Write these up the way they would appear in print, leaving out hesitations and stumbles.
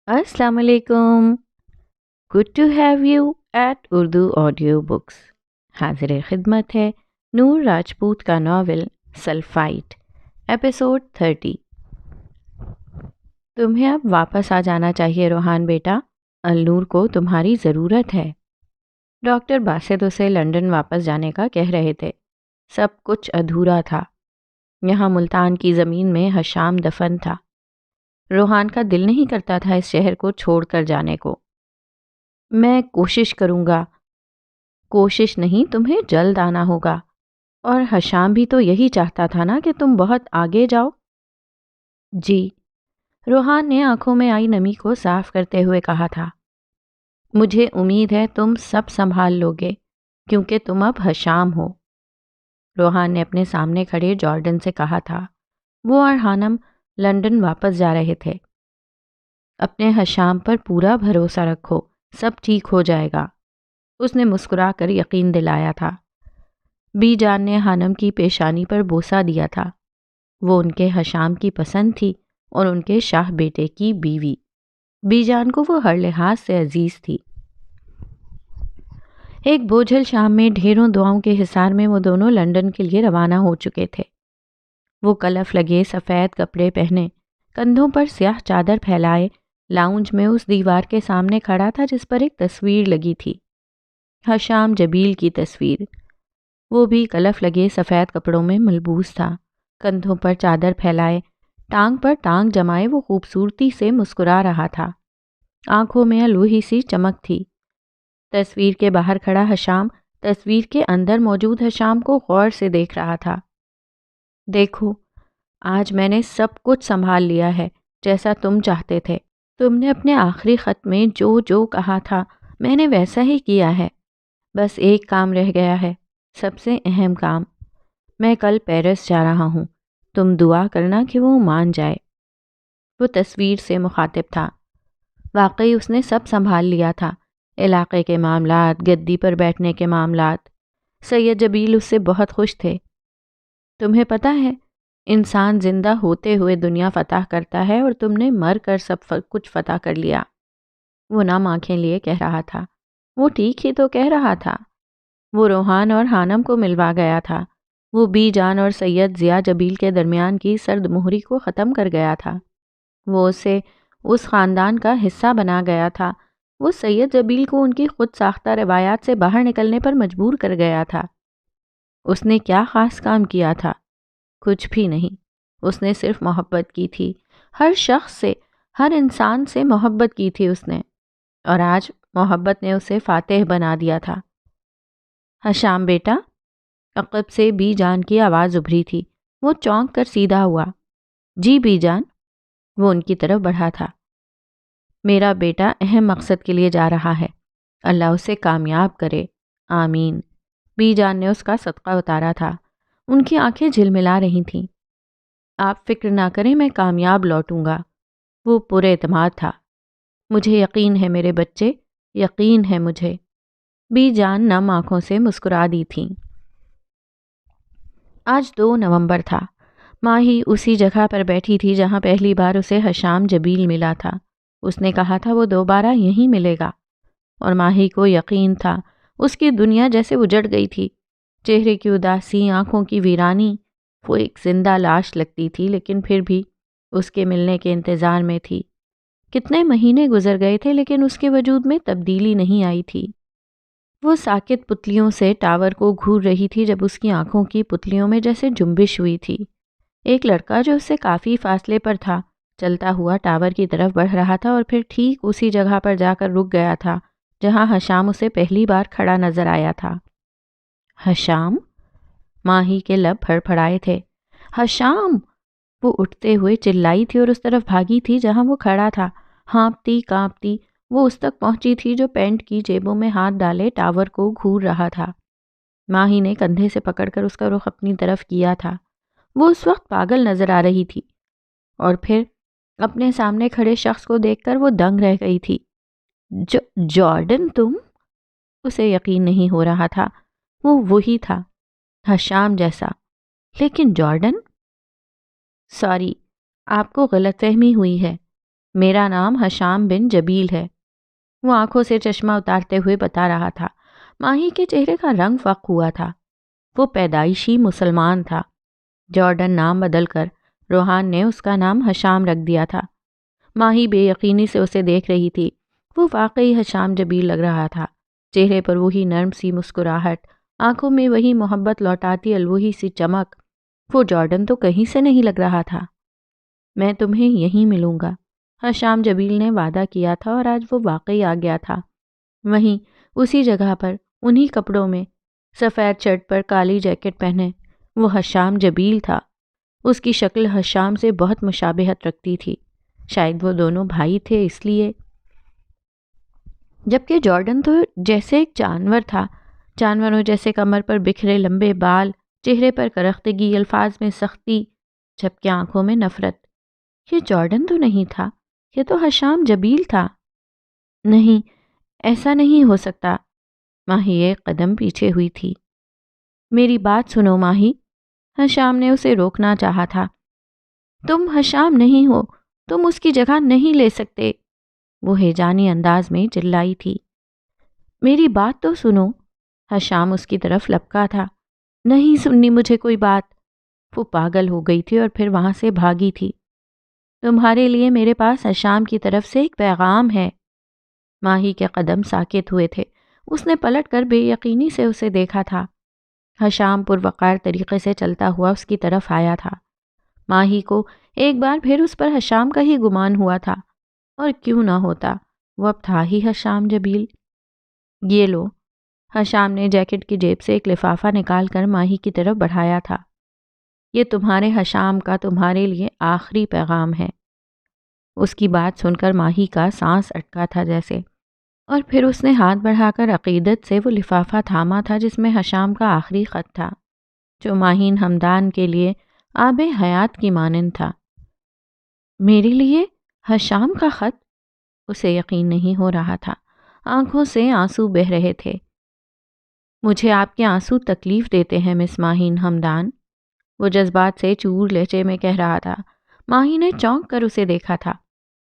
السلام علیکم. Good to have you at Urdu audio books. حاضر خدمت ہے نور راجپوت کا ناول سلفائٹ، ایپیسوڈ 30. تمہیں اب واپس آ جانا چاہیے روحان بیٹا، النور کو تمہاری ضرورت ہے. ڈاکٹر باسط اسے لندن واپس جانے کا کہہ رہے تھے. سب کچھ ادھورا تھا. یہاں ملتان کی زمین میں حشام دفن تھا. روحان کا دل نہیں کرتا تھا اس شہر کو چھوڑ کر جانے کو. میں کوشش کروں گا. کوشش نہیں، تمہیں جلد آنا ہوگا. اور حشام بھی تو یہی چاہتا تھا نا کہ تم بہت آگے جاؤ. جی، روحان نے آنکھوں میں آئی نمی کو صاف کرتے ہوئے کہا تھا. مجھے امید ہے تم سب سنبھال لوگے کیونکہ تم اب حشام ہو. روحان نے اپنے سامنے کھڑے جارڈن سے کہا تھا. وہ اور حانم لندن واپس جا رہے تھے. اپنے حشام پر پورا بھروسہ رکھو، سب ٹھیک ہو جائے گا. اس نے مسکرا کر یقین دلایا تھا. بی جان نے حانم کی پیشانی پر بوسہ دیا تھا. وہ ان کے حشام کی پسند تھی اور ان کے شاہ بیٹے کی بیوی. بی جان کو وہ ہر لحاظ سے عزیز تھی. ایک بوجھل شام میں ڈھیروں دعاؤں کے حصار میں وہ دونوں لندن کے لیے روانہ ہو چکے تھے. وہ کلف لگے سفید کپڑے پہنے، کندھوں پر سیاہ چادر پھیلائے لاؤنج میں اس دیوار کے سامنے کھڑا تھا جس پر ایک تصویر لگی تھی. حشام جبیل کی تصویر. وہ بھی کلف لگے سفید کپڑوں میں ملبوس تھا. کندھوں پر چادر پھیلائے، ٹانگ پر ٹانگ جمائے وہ خوبصورتی سے مسکرا رہا تھا. آنکھوں میں الوہی سی چمک تھی. تصویر کے باہر کھڑا حشام تصویر کے اندر موجود حشام کو غور سے دیکھ رہا تھا. دیکھو، آج میں نے سب کچھ سنبھال لیا ہے جیسا تم چاہتے تھے. تم نے اپنے آخری خط میں جو جو کہا تھا میں نے ویسا ہی کیا ہے. بس ایک کام رہ گیا ہے، سب سے اہم کام. میں کل پیرس جا رہا ہوں. تم دعا کرنا کہ وہ مان جائے. وہ تصویر سے مخاطب تھا. واقعی اس نے سب سنبھال لیا تھا. علاقے کے معاملات، گدی پر بیٹھنے کے معاملات. سید جبیل اس سے بہت خوش تھے. تمہیں پتہ ہے، انسان زندہ ہوتے ہوئے دنیا فتح کرتا ہے اور تم نے مر کر سب کچھ فتح کر لیا. وہ نم آنکھیں لیے کہہ رہا تھا. وہ ٹھیک ہی تو کہہ رہا تھا. وہ روحان اور حانم کو ملوا گیا تھا. وہ بی جان اور سید ضیاء جبیل کے درمیان کی سرد مہری کو ختم کر گیا تھا. وہ اسے اس خاندان کا حصہ بنا گیا تھا. وہ سید جبیل کو ان کی خود ساختہ روایات سے باہر نکلنے پر مجبور کر گیا تھا. اس نے کیا خاص کام کیا تھا؟ کچھ بھی نہیں. اس نے صرف محبت کی تھی. ہر شخص سے، ہر انسان سے محبت کی تھی اس نے. اور آج محبت نے اسے فاتح بنا دیا تھا. حشام بیٹا، عقب سے بی جان کی آواز ابھری تھی. وہ چونک کر سیدھا ہوا. جی بی جان. وہ ان کی طرف بڑھا تھا. میرا بیٹا اہم مقصد کے لیے جا رہا ہے. اللہ اسے کامیاب کرے. آمین. بی جان نے اس کا صدقہ اتارا تھا. ان کی آنکھیں جھلملا رہی تھیں. آپ فکر نہ کریں، میں کامیاب لوٹوں گا. وہ پر اعتماد تھا. مجھے یقین ہے میرے بچے، یقین ہے مجھے. بی جان نم آنکھوں سے مسکرا دی تھیں. آج 2 نومبر تھا. ماہی اسی جگہ پر بیٹھی تھی جہاں پہلی بار اسے حشام جبیل ملا تھا. اس نے کہا تھا وہ دوبارہ یہیں ملے گا. اور ماہی کو یقین تھا. اس کی دنیا جیسے اجڑ گئی تھی. چہرے کی اداسی، آنکھوں کی ویرانی. وہ ایک زندہ لاش لگتی تھی لیکن پھر بھی اس کے ملنے کے انتظار میں تھی. کتنے مہینے گزر گئے تھے لیکن اس کے وجود میں تبدیلی نہیں آئی تھی. وہ ساکت پتلیوں سے ٹاور کو گھور رہی تھی جب اس کی آنکھوں کی پتلیوں میں جیسے جنبش ہوئی تھی. ایک لڑکا جو اس سے کافی فاصلے پر تھا چلتا ہوا ٹاور کی طرف بڑھ رہا تھا اور پھر ٹھیک اسی جگہ پر جا کر رک گیا تھا جہاں حشام اسے پہلی بار کھڑا نظر آیا تھا. حشام؟ ماہی کے لب پھڑ پھڑائے تھے. حشام! وہ اٹھتے ہوئے چلائی تھی اور اس طرف بھاگی تھی جہاں وہ کھڑا تھا. ہانپتی کانپتی وہ اس تک پہنچی تھی جو پینٹ کی جیبوں میں ہاتھ ڈالے ٹاور کو گھور رہا تھا. ماہی نے کندھے سے پکڑ کر اس کا رخ اپنی طرف کیا تھا. وہ اس وقت پاگل نظر آ رہی تھی اور پھر اپنے سامنے کھڑے شخص کو دیکھ کر وہ دنگ رہ گئی تھی. جارڈن تم؟ اسے یقین نہیں ہو رہا تھا. وہ وہی تھا، حشام جیسا. لیکن جارڈن؟ سوری، آپ کو غلط فہمی ہوئی ہے. میرا نام ہشام بن جبیل ہے، وہ آنکھوں سے چشمہ اتارتے ہوئے بتا رہا تھا۔ ماہی کے چہرے کا رنگ فاق ہوا تھا۔ وہ پیدائشی مسلمان تھا۔ جارڈن نام بدل کر روحان نے اس کا نام ہشام رکھ دیا تھا۔ ماہی بے یقینی سے اسے دیکھ رہی تھی۔ وہ واقعی ہشام جبیل لگ رہا تھا۔ چہرے پر وہی نرم سی مسکراہٹ، آنکھوں میں وہی محبت لوٹاتی الوہی سی چمک۔ وہ جارڈن تو کہیں سے نہیں لگ رہا تھا۔ میں تمہیں یہیں ملوں گا، ہشام جبیل نے وعدہ کیا تھا اور آج وہ واقعی آ گیا تھا۔ وہیں اسی جگہ پر، انہی کپڑوں میں، سفید شرٹ پر کالی جیکٹ پہنے، وہ ہشام جبیل تھا۔ اس کی شکل ہشام سے بہت مشابہت رکھتی تھی۔ شاید وہ دونوں بھائی تھے اس لیے۔ جبکہ جارڈن تو جیسے ایک جانور تھا، جانوروں جیسے کمر پر بکھرے لمبے بال، چہرے پر کرختگی، الفاظ میں سختی، جبکہ آنکھوں میں نفرت۔ یہ جارڈن تو نہیں تھا، یہ تو ہشام جبیل تھا۔ نہیں، ایسا نہیں ہو سکتا۔ ماہی ایک قدم پیچھے ہوئی تھی۔ میری بات سنو ماہی، ہشام نے اسے روکنا چاہا تھا۔ تم ہشام نہیں ہو، تم اس کی جگہ نہیں لے سکتے، وہ ہیجانی انداز میں چلائی تھی۔ میری بات تو سنو، ہشام اس کی طرف لپکا تھا۔ نہیں سننی مجھے کوئی بات۔ وہ پاگل ہو گئی تھی اور پھر وہاں سے بھاگی تھی۔ تمہارے لیے میرے پاس ہشام کی طرف سے ایک پیغام ہے۔ ماہی کے قدم ساکت ہوئے تھے۔ اس نے پلٹ کر بے یقینی سے اسے دیکھا تھا۔ ہشام پروقار طریقے سے چلتا ہوا اس کی طرف آیا تھا۔ ماہی کو ایک بار پھر اس پر ہشام کا ہی گمان ہوا تھا، اور کیوں نہ ہوتا، وہ اب تھا ہی ہشام جبیل۔ یہ لو، ہشام نے جیکٹ کی جیب سے ایک لفافہ نکال کر ماہی کی طرف بڑھایا تھا۔ یہ تمہارے ہشام کا تمہارے لیے آخری پیغام ہے۔ اس کی بات سن کر ماہی کا سانس اٹکا تھا جیسے، اور پھر اس نے ہاتھ بڑھا کر عقیدت سے وہ لفافہ تھاما تھا جس میں ہشام کا آخری خط تھا، جو ماہین ہمدان کے لیے آب حیات کی مانند تھا۔ میرے لیے ہشام کا خط؟ اسے یقین نہیں ہو رہا تھا۔ آنکھوں سے آنسو بہہ رہے تھے۔ مجھے آپ کے آنسو تکلیف دیتے ہیں مس ماہین ہمدان، وہ جذبات سے چور لہجے میں کہہ رہا تھا۔ ماہی نے چونک کر اسے دیکھا تھا۔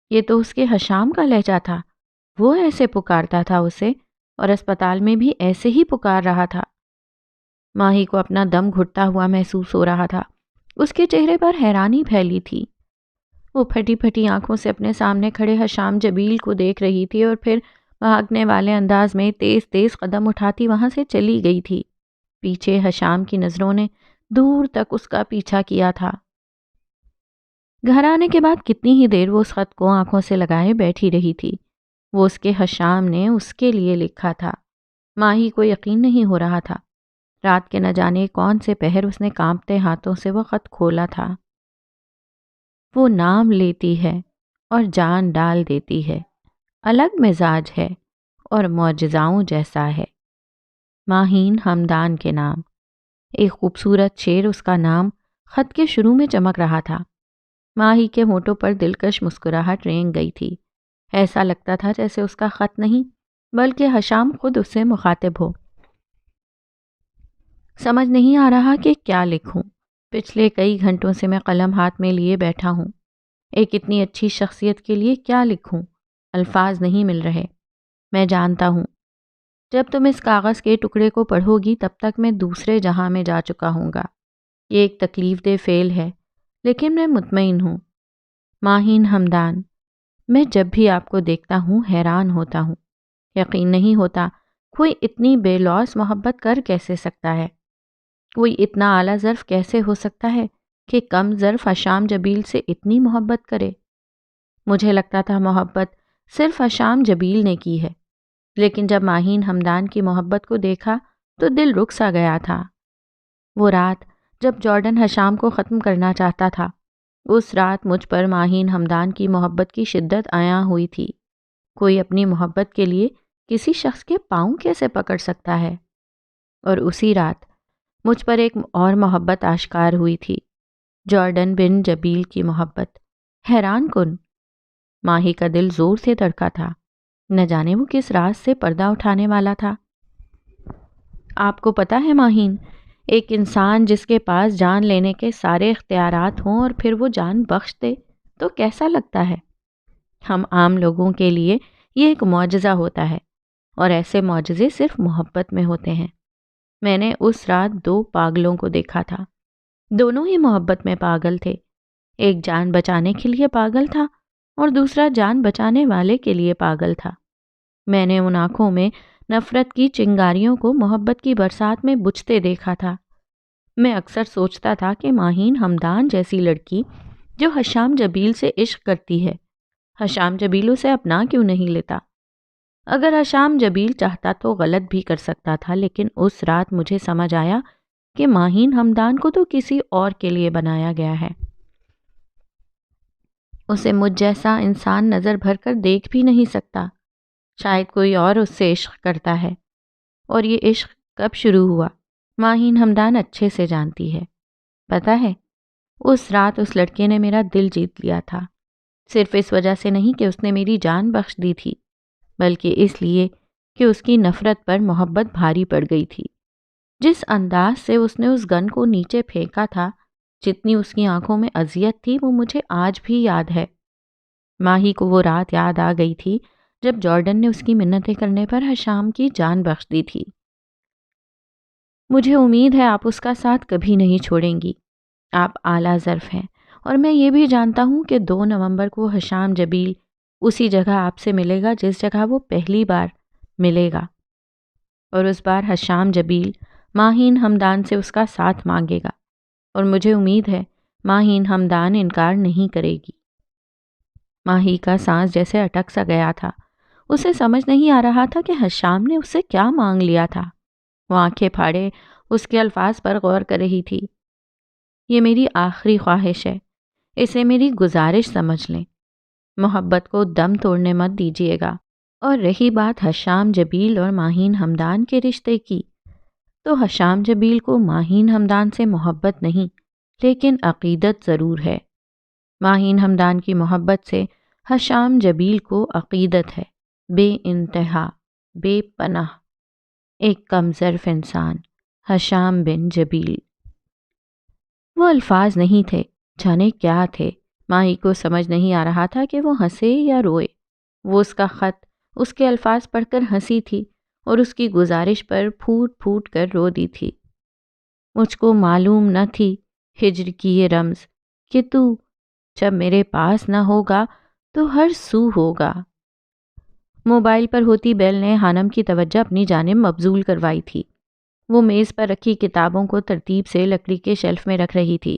یہ تو اس کے ہشام کا لہجہ تھا۔ وہ ایسے پکارتا تھا اسے، اور اسپتال میں بھی ایسے ہی پکار رہا تھا۔ ماہی کو اپنا دم گھٹتا ہوا محسوس ہو رہا تھا۔ اس کے چہرے پر حیرانی پھیلی تھی۔ وہ پھٹی پھٹی آنکھوں سے اپنے سامنے کھڑے ہشام جبیل کو دیکھ رہی تھی اور پھر بھاگنے والے انداز میں تیز تیز قدم اٹھاتی وہاں سے چلی گئی تھی۔ پیچھے ہشام کی نظروں نے دور تک اس کا پیچھا کیا تھا۔ گھر آنے کے بعد کتنی ہی دیر وہ اس خط کو آنکھوں سے لگائے بیٹھی رہی تھی۔ وہ اس کے ہشام نے اس کے لیے لکھا تھا۔ ماہی کو یقین نہیں ہو رہا تھا۔ رات کے نہ جانے کون سے پہر اس نے کانپتے ہاتھوں سے وہ خط کھولا تھا۔ وہ نام لیتی ہے اور جان ڈال دیتی ہے، الگ مزاج ہے اور معجزاؤں جیسا ہے۔ ماہین ہمدان کے نام۔ ایک خوبصورت شعر اس کا نام خط کے شروع میں چمک رہا تھا۔ ماہی کے ہونٹوں پر دلکش مسکراہٹ رینگ گئی تھی۔ ایسا لگتا تھا جیسے اس کا خط نہیں بلکہ ہشام خود اس سے مخاطب ہو۔ سمجھ نہیں آ رہا کہ کیا لکھوں۔ پچھلے کئی گھنٹوں سے میں قلم ہاتھ میں لیے بیٹھا ہوں۔ ایک اتنی اچھی شخصیت کے لیے کیا لکھوں؟ الفاظ نہیں مل رہے۔ میں جانتا ہوں جب تم اس کاغذ کے ٹکڑے کو پڑھو گی تب تک میں دوسرے جہاں میں جا چکا ہوں گا۔ یہ ایک تکلیف دہ فعل ہے، لیکن میں مطمئن ہوں۔ ماہین ہمدان، میں جب بھی آپ کو دیکھتا ہوں حیران ہوتا ہوں۔ یقین نہیں ہوتا کوئی اتنی بے لوث محبت کر کیسے سکتا ہے؟ کوئی اتنا اعلیٰ ظرف کیسے ہو سکتا ہے کہ کم ظرف ہشام جبیل سے اتنی محبت کرے؟ مجھے لگتا تھا محبت صرف ہشام جبیل نے کی ہے، لیکن جب ماہین ہمدان کی محبت کو دیکھا تو دل رک سا گیا تھا۔ وہ رات جب جارڈن ہشام کو ختم کرنا چاہتا تھا، اس رات مجھ پر ماہین ہمدان کی محبت کی شدت عیاں ہوئی تھی۔ کوئی اپنی محبت کے لیے کسی شخص کے پاؤں کیسے پکڑ سکتا ہے؟ اور اسی رات مجھ پر ایک اور محبت آشکار ہوئی تھی، جارڈن بن جبیل کی محبت، حیران کن۔ ماہی کا دل زور سے دھڑکا تھا، نہ جانے وہ کس راز سے پردہ اٹھانے والا تھا۔ آپ کو پتہ ہے ماہین، ایک انسان جس کے پاس جان لینے کے سارے اختیارات ہوں اور پھر وہ جان بخش دے تو کیسا لگتا ہے؟ ہم عام لوگوں کے لیے یہ ایک معجزہ ہوتا ہے، اور ایسے معجزے صرف محبت میں ہوتے ہیں۔ میں نے اس رات 2 پاگلوں کو دیکھا تھا۔ دونوں ہی محبت میں پاگل تھے۔ ایک جان بچانے کے لیے پاگل تھا اور دوسرا جان بچانے والے کے لیے پاگل تھا۔ میں نے ان آنکھوں میں نفرت کی چنگاریوں کو محبت کی برسات میں بجھتے دیکھا تھا۔ میں اکثر سوچتا تھا کہ ماہین ہمدان جیسی لڑکی جو حشام جبیل سے عشق کرتی ہے، حشام جبیل اسے اپنا کیوں نہیں لیتا؟ اگر حشام جبیل چاہتا تو غلط بھی کر سکتا تھا، لیکن اس رات مجھے سمجھ آیا کہ ماہین ہمدان کو تو کسی اور کے لیے بنایا گیا ہے۔ اسے مجھ جیسا انسان نظر بھر کر دیکھ بھی نہیں سکتا۔ شاید کوئی اور اس سے عشق کرتا ہے، اور یہ عشق کب شروع ہوا ماہین ہمدان اچھے سے جانتی ہے۔ پتہ ہے، اس رات اس لڑکے نے میرا دل جیت لیا تھا، صرف اس وجہ سے نہیں کہ اس نے میری جان بخش دی تھی، بلکہ اس لیے کہ اس کی نفرت پر محبت بھاری پڑ گئی تھی۔ جس انداز سے اس نے اس گن کو نیچے پھینکا تھا، جتنی اس کی آنکھوں میں اذیت تھی، وہ مجھے آج بھی یاد ہے۔ ماہی کو وہ رات یاد آ گئی تھی جب جارڈن نے اس کی منتیں کرنے پر حشام کی جان بخش دی تھی۔ مجھے امید ہے آپ اس کا ساتھ کبھی نہیں چھوڑیں گی۔ آپ اعلیٰ ظرف ہیں، اور میں یہ بھی جانتا ہوں کہ 2 نومبر کو حشام جبیل اسی جگہ آپ سے ملے گا جس جگہ وہ پہلی بار ملے گا، اور اس بار حشام جبیل ماہین ہمدان سے اس کا ساتھ مانگے گا، اور مجھے امید ہے ماہین ہمدان انکار نہیں کرے گی۔ ماہی کا سانس جیسے اٹک سا گیا تھا۔ اسے سمجھ نہیں آ رہا تھا کہ حشام نے اسے کیا مانگ لیا تھا۔ وہ آنکھیں پھاڑے اس کے الفاظ پر غور کر رہی تھی۔ یہ میری آخری خواہش ہے، اسے میری گزارش سمجھ لیں۔ محبت کو دم توڑنے مت دیجیے گا۔ اور رہی بات حشام جبیل اور ماہین ہمدان کے رشتے کی، تو حشام جبیل کو ماہین ہمدان سے محبت نہیں، لیکن عقیدت ضرور ہے۔ ماہین ہمدان کی محبت سے حشام جبیل کو عقیدت ہے، بے انتہا، بے پناہ، ایک کم ظرف انسان، حشام بن جبیل۔ وہ الفاظ نہیں تھے، جانے کیا تھے۔ ماہی کو سمجھ نہیں آ رہا تھا کہ وہ ہنسے یا روئے۔ وہ اس کا خط، اس کے الفاظ پڑھ کر ہنسی تھی اور اس کی گزارش پر پھوٹ پھوٹ کر رو دی تھی۔ مجھ کو معلوم نہ تھی ہجر کی یہ رمز، کہ تو جب میرے پاس نہ ہوگا تو ہر سو ہوگا۔ موبائل پر ہوتی بیل نے حانم کی توجہ اپنی جانب مبذول کروائی تھی۔ وہ میز پر رکھی کتابوں کو ترتیب سے لکڑی کے شیلف میں رکھ رہی تھی۔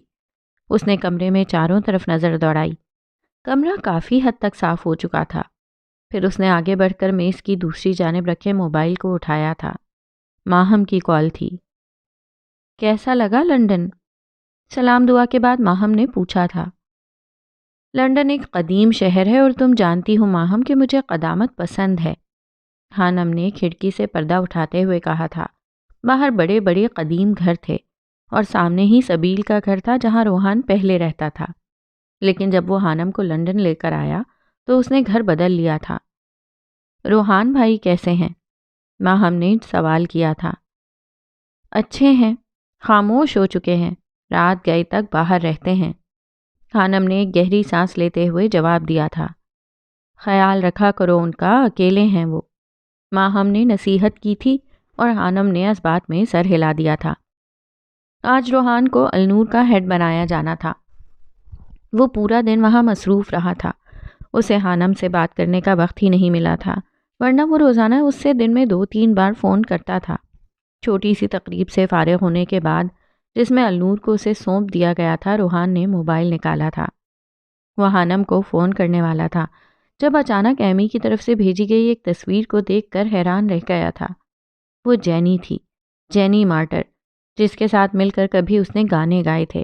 اس نے کمرے میں چاروں طرف نظر دوڑائی۔ کمرہ کافی حد تک صاف ہو چکا تھا۔ پھر اس نے آگے بڑھ کر میز کی دوسری جانب رکھے موبائل کو اٹھایا تھا۔ ماہم کی کال تھی۔ کیسا لگا لنڈن؟ سلام دعا کے بعد ماہم نے پوچھا تھا۔ لنڈن ایک قدیم شہر ہے، اور تم جانتی ہو ماہم کہ مجھے قدامت پسند ہے۔ حانم نے کھڑکی سے پردہ اٹھاتے ہوئے کہا تھا۔ باہر بڑے بڑے قدیم گھر تھے، اور سامنے ہی سبیل کا گھر تھا جہاں روحان پہلے رہتا تھا، لیکن جب وہ حانم کو لنڈن لے کر آیا تو اس نے گھر بدل لیا تھا۔ روحان بھائی کیسے ہیں؟ ماہم نے سوال کیا تھا۔ اچھے ہیں، خاموش ہو چکے ہیں، رات گئے تک باہر رہتے ہیں۔ حانم نے ایک گہری سانس لیتے ہوئے جواب دیا تھا۔ خیال رکھا کرو ان کا، اکیلے ہیں وہ۔ ماہم نے نصیحت کی تھی، اور حانم نے اس بات میں سر ہلا دیا تھا۔ آج روحان کو النور کا ہیڈ بنایا جانا تھا۔ وہ پورا دن وہاں مصروف رہا تھا۔ اسے حانم سے بات کرنے کا وقت ہی نہیں ملا تھا، ورنہ وہ روزانہ اس سے دن میں 2-3 بار فون کرتا تھا۔ چھوٹی سی تقریب سے فارغ ہونے کے بعد، جس میں النور کو اسے سونپ دیا گیا تھا، روحان نے موبائل نکالا تھا۔ وہ حانم کو فون کرنے والا تھا جب اچانک ایمی کی طرف سے بھیجی گئی ایک تصویر کو دیکھ کر حیران رہ گیا تھا۔ وہ جینی تھی، جینی مارٹر، جس کے ساتھ مل کر کبھی اس نے گانے گائے تھے۔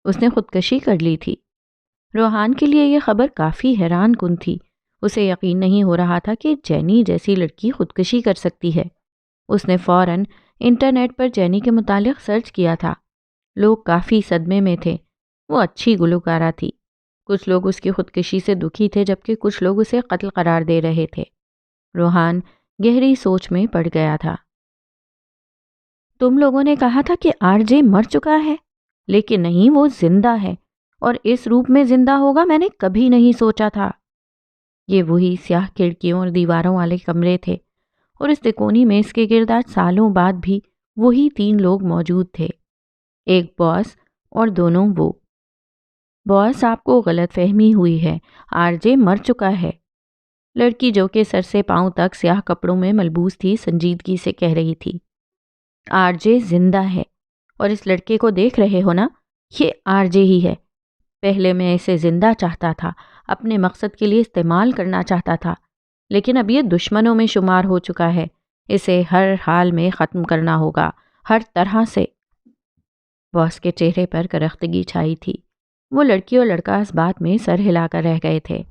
اس نے خودکشی کر لی تھی۔ روحان کے لیے یہ خبر کافی حیران کن تھی۔ اسے یقین نہیں ہو رہا تھا کہ جینی جیسی لڑکی خودکشی کر سکتی ہے۔ اس نے فوراً انٹرنیٹ پر جینی کے متعلق سرچ کیا تھا۔ لوگ کافی صدمے میں تھے۔ وہ اچھی گلوکارہ تھی۔ کچھ لوگ اس کی خودکشی سے دکھی تھے، جبکہ کچھ لوگ اسے قتل قرار دے رہے تھے۔ روحان گہری سوچ میں پڑ گیا تھا۔ تم لوگوں نے کہا تھا کہ آر جے مر چکا ہے، لیکن نہیں، وہ زندہ ہے، اور اس روپ میں زندہ ہوگا میں نے کبھی نہیں سوچا تھا۔ یہ وہی سیاہ کھڑکیوں اور دیواروں والے کمرے تھے، اور اس تکونی میز کے گرد آج سالوں بعد بھی وہی 3 لوگ موجود تھے، ایک باس اور دونوں وہ۔ باس، آپ کو غلط فہمی ہوئی ہے، آر جے مر چکا ہے، لڑکی جو کہ سر سے پاؤں تک سیاہ کپڑوں میں ملبوس تھی سنجیدگی سے کہہ رہی تھی۔ آر جے زندہ ہے، اور اس لڑکے کو دیکھ رہے ہو نا، یہ آر جے ہی ہے۔ پہلے میں اسے زندہ چاہتا تھا، اپنے مقصد کے لیے استعمال کرنا چاہتا تھا، لیکن اب یہ دشمنوں میں شمار ہو چکا ہے، اسے ہر حال میں ختم کرنا ہوگا، ہر طرح سے۔ باس کے چہرے پر کرختگی چھائی تھی، وہ لڑکی اور لڑکا اس بات میں سر ہلا کر رہ گئے تھے۔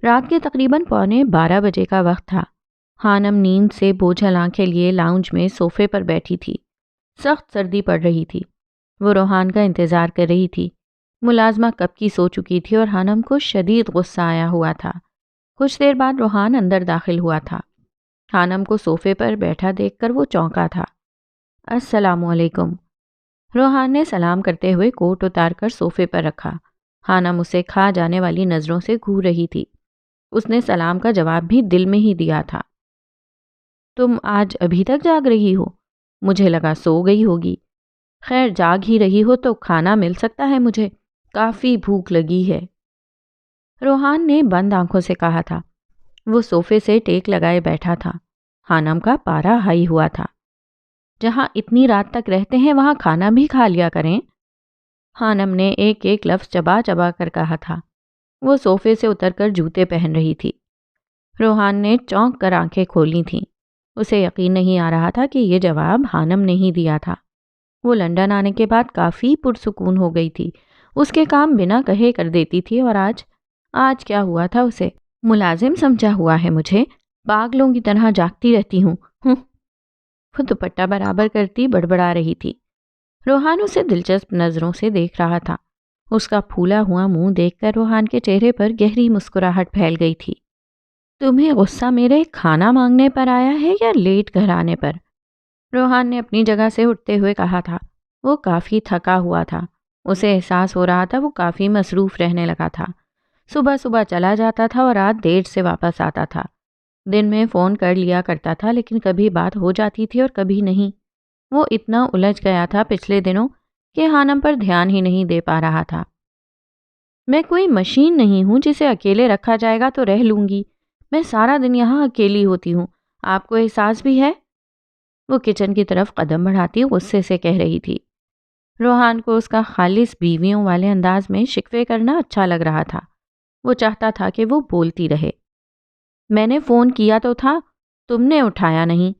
رات کے تقریباً 11:15 کا وقت تھا۔ خانم نیند سے بوجھل آنکھیں لیے لاؤنج میں صوفے پر بیٹھی تھی۔ سخت سردی پڑ رہی تھی، وہ روحان کا انتظار کر رہی تھی۔ ملازمہ کب کی سو چکی تھی اور خانم کو شدید غصہ آیا ہوا تھا۔ کچھ دیر بعد روحان اندر داخل ہوا تھا۔ خانم کو صوفے پر بیٹھا دیکھ کر وہ چونکا تھا۔ السلام علیکم، روحان نے سلام کرتے ہوئے کوٹ اتار کر صوفے پر رکھا۔ خانم اسے کھا جانے والی نظروں سے گھور رہی تھی۔ اس نے سلام کا جواب بھی دل میں ہی دیا تھا۔ تم آج ابھی تک جاگ رہی ہو؟ مجھے لگا سو گئی ہوگی۔ خیر، جاگ ہی رہی ہو تو کھانا مل سکتا ہے مجھے، کافی بھوک لگی ہے، روحان نے بند آنکھوں سے کہا تھا۔ وہ صوفے سے ٹیک لگائے بیٹھا تھا۔ خانم کا پارا ہائی ہوا تھا۔ جہاں اتنی رات تک رہتے ہیں وہاں کھانا بھی کھا لیا کریں، خانم نے ایک ایک لفظ چبا چبا کر کہا تھا۔ وہ صوفے سے اتر کر جوتے پہن رہی تھی۔ روحان نے چونک کر آنکھیں کھولی تھیں۔ اسے یقین نہیں آ رہا تھا کہ یہ جواب خانم نے ہی دیا تھا۔ وہ لندن آنے کے بعد کافی پرسکون ہو گئی تھی، اس کے کام بنا کہے کر دیتی تھی، اور آج کیا ہوا تھا اسے؟ ملازم سمجھا ہوا ہے مجھے، پاگلوں کی طرح جاگتی رہتی ہوں۔ وہ دوپٹہ برابر کرتی بڑبڑا رہی تھی۔ روحان اسے دلچسپ نظروں سے دیکھ رہا تھا۔ اس کا پھولا ہوا منہ دیکھ کر روحان کے چہرے پر گہری مسکراہٹ پھیل گئی تھی۔ تمہیں غصہ میرے کھانا مانگنے پر آیا ہے یا لیٹ گھر آنے پر؟ روحان نے اپنی جگہ سے اٹھتے ہوئے کہا تھا۔ وہ کافی تھکا ہوا تھا، اسے احساس ہو رہا تھا وہ کافی مصروف رہنے لگا تھا۔ صبح صبح چلا جاتا تھا اور رات دیر سے واپس آتا تھا۔ دن میں فون کر لیا کرتا تھا، لیکن کبھی بات ہو جاتی تھی اور کبھی نہیں۔ وہ اتنا الجھ گیا تھا پچھلے دنوں کہ خانم پر دھیان ہی نہیں دے پا رہا تھا۔ میں کوئی مشین نہیں ہوں جسے اکیلے رکھا جائے گا تو رہ لوں گی، میں سارا دن یہاں اکیلی ہوتی ہوں، آپ کو احساس بھی ہے؟ وہ کچن کی طرف قدم بڑھاتی غصے سے کہہ رہی تھی۔ روحان کو اس کا خالص بیویوں والے انداز میں شکوے کرنا اچھا لگ رہا تھا۔ وہ چاہتا تھا کہ وہ بولتی رہے۔ میں نے فون کیا تو تھا، تم نے اٹھایا نہیں،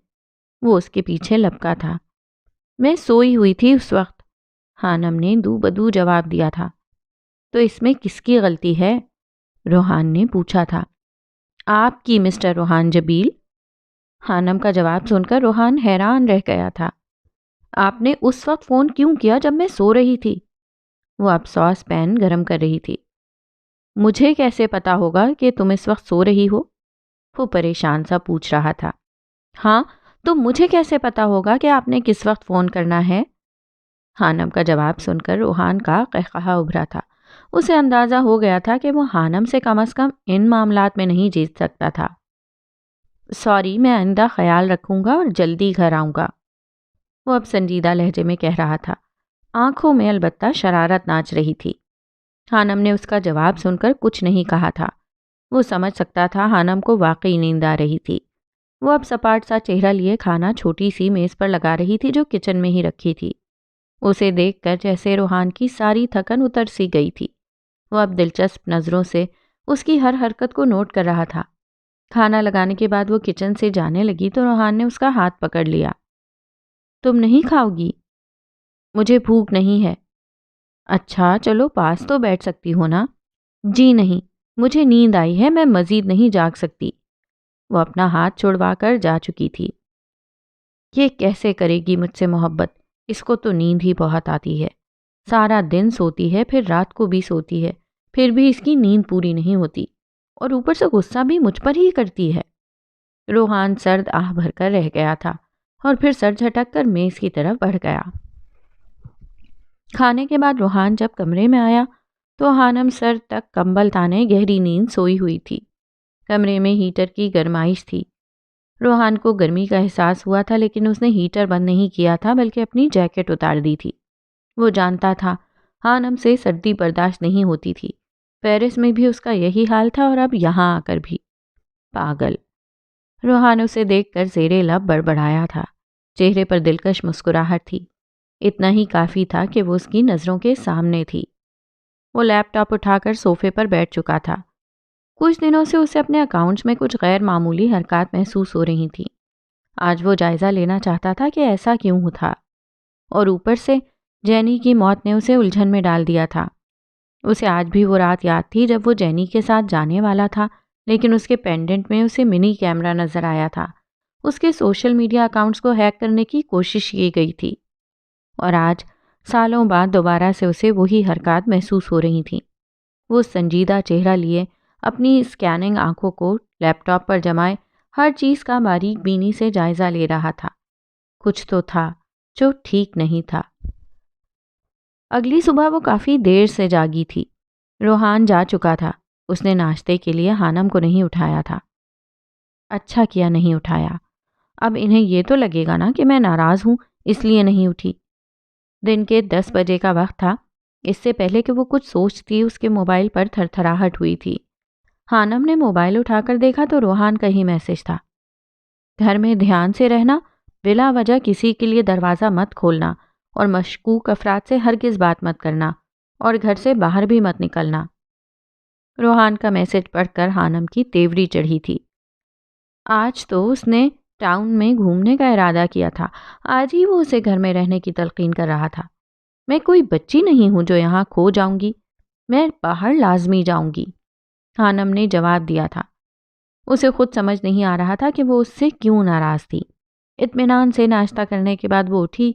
وہ اس کے پیچھے لپکا تھا۔ میں سوئی ہوئی تھی اس وقت، خانم نے دو بدو جواب دیا تھا۔ تو اس میں کس کی غلطی ہے؟ روحان نے پوچھا تھا۔ آپ کی مسٹر روحان جبیل۔ خانم کا جواب سن کر روحان حیران رہ گیا تھا۔ آپ نے اس وقت فون کیوں کیا جب میں سو رہی تھی؟ وہ اب ساس پین گرم کر رہی تھی۔ مجھے کیسے پتا ہوگا کہ تم اس وقت سو رہی ہو؟ وہ پریشان سا پوچھ رہا تھا۔ ہاں، تو مجھے کیسے پتا ہوگا کہ آپ نے کس وقت فون کرنا ہے؟ خانم کا جواب سن کر روحان کا قہقہا ابھرا تھا۔ اسے اندازہ ہو گیا تھا کہ وہ خانم سے کم از کم ان معاملات میں نہیں جیت سکتا تھا۔ سوری، میں آئندہ خیال رکھوں گا اور جلدی گھر آؤں گا، وہ اب سنجیدہ لہجے میں کہہ رہا تھا۔ آنکھوں میں البتہ شرارت ناچ رہی تھی۔ خانم نے اس کا جواب سن کر کچھ نہیں کہا تھا۔ وہ سمجھ سکتا تھا خانم کو واقعی نیند آ رہی تھی۔ وہ اب سپاٹ سا چہرہ لیے کھانا چھوٹی سی میز پر لگا رہی تھی جو کچن میں ہی رکھی تھی۔ اسے دیکھ کر جیسے روحان کی ساری تھکن اتر سی گئی تھی۔ وہ اب دلچسپ نظروں سے اس کی ہر حرکت کو نوٹ کر رہا تھا۔ کھانا لگانے کے بعد وہ کچن سے جانے لگی تو روحان نے اس کا ہاتھ پکڑ لیا۔ تم نہیں کھاؤ گی؟ مجھے بھوک نہیں ہے۔ اچھا چلو پاس تو بیٹھ سکتی ہو نا؟ جی نہیں، مجھے نیند آئی ہے، میں مزید نہیں جاگ سکتی۔ وہ اپنا ہاتھ چھڑوا کر جا چکی تھی۔ یہ کیسے کرے گی مجھ سے محبت؟ اس کو تو نیند ہی بہت آتی ہے، سارا دن سوتی ہے، پھر رات کو بھی سوتی ہے، پھر بھی اس کی نیند پوری نہیں ہوتی، اور اوپر سے غصہ بھی مجھ پر ہی کرتی ہے۔ روحان سرد آہ بھر کر رہ گیا تھا اور پھر سر جھٹک کر میز کی طرف بڑھ گیا۔ کھانے کے بعد روحان جب کمرے میں آیا تو ہانم سر تک کمبل تانے گہری نیند سوئی ہوئی تھی۔ کمرے میں ہیٹر کی گرمائش تھی۔ روحان کو گرمی کا احساس ہوا تھا، لیکن اس نے ہیٹر بند نہیں کیا تھا بلکہ اپنی جیکٹ اتار دی تھی۔ وہ جانتا تھا ہانم سے سردی برداشت نہیں ہوتی تھی۔ پیرس میں بھی اس کا یہی حال تھا اور اب یہاں آ کر بھی۔ پاگل! روحان اسے دیکھ کر زیر لب بڑبڑایا تھا۔ چہرے پر دلکش مسکراہٹ تھی۔ اتنا ہی کافی تھا کہ وہ اس کی نظروں کے سامنے تھی۔ وہ لیپ ٹاپ اٹھا کر صوفے پر بیٹھ چکا تھا۔ کچھ دنوں سے اسے اپنے اکاؤنٹس میں کچھ غیر معمولی حرکات محسوس ہو رہی تھیں۔ آج وہ جائزہ لینا چاہتا تھا کہ ایسا کیوں تھا، اور اوپر سے جینی کی موت نے اسے الجھن میں ڈال دیا تھا۔ اسے آج بھی وہ رات یاد تھی جب وہ جینی کے ساتھ جانے والا تھا، لیکن اس کے پینڈنٹ میں اسے منی کیمرہ نظر آیا تھا۔ اس کے سوشل میڈیا اکاؤنٹس کو ہیک کرنے کی کوشش کی گئی تھی، اور آج سالوں بعد دوبارہ سے اسے وہی حرکات محسوس ہو رہی تھیں۔ وہ سنجیدہ چہرہ لیے اپنی اسکیننگ آنکھوں کو لیپ ٹاپ پر جمائے ہر چیز کا باریک بینی سے جائزہ لے رہا تھا۔ کچھ تو تھا جو ٹھیک نہیں تھا۔ اگلی صبح وہ کافی دیر سے جاگی تھی۔ روحان جا چکا تھا۔ اس نے ناشتے کے لیے ہانم کو نہیں اٹھایا تھا۔ اچھا کیا نہیں اٹھایا۔ اب انہیں یہ تو لگے گا نا کہ میں ناراض ہوں اس لیے نہیں اٹھی۔ دن کے 10 بجے کا وقت تھا۔ اس سے پہلے کہ وہ کچھ سوچتی اس کے موبائل پر تھرتھراہٹ ہوئی تھی۔ ہانم نے موبائل اٹھا کر دیکھا تو روحان کا ہی میسج تھا۔ گھر میں دھیان سے رہنا، بلا وجہ کسی کے لیے دروازہ مت کھولنا، اور مشکوک افراد سے ہرگز بات مت کرنا، اور گھر سے باہر بھی مت نکلنا۔ روحان کا میسج پڑھ کر ہانم کی تیوری چڑھی تھی۔ آج تو اس نے ٹاؤن میں گھومنے کا ارادہ کیا تھا۔ آج ہی وہ اسے گھر میں رہنے کی تلقین کر رہا تھا۔ میں کوئی بچی نہیں ہوں جو یہاں کھو جاؤں گی۔ میں باہر لازمی جاؤں گی، ہانم نے جواب دیا تھا۔ اسے خود سمجھ نہیں آ رہا تھا کہ وہ اس سے کیوں ناراض تھی۔ اطمینان سے ناشتہ کرنے کے بعد وہ اٹھی،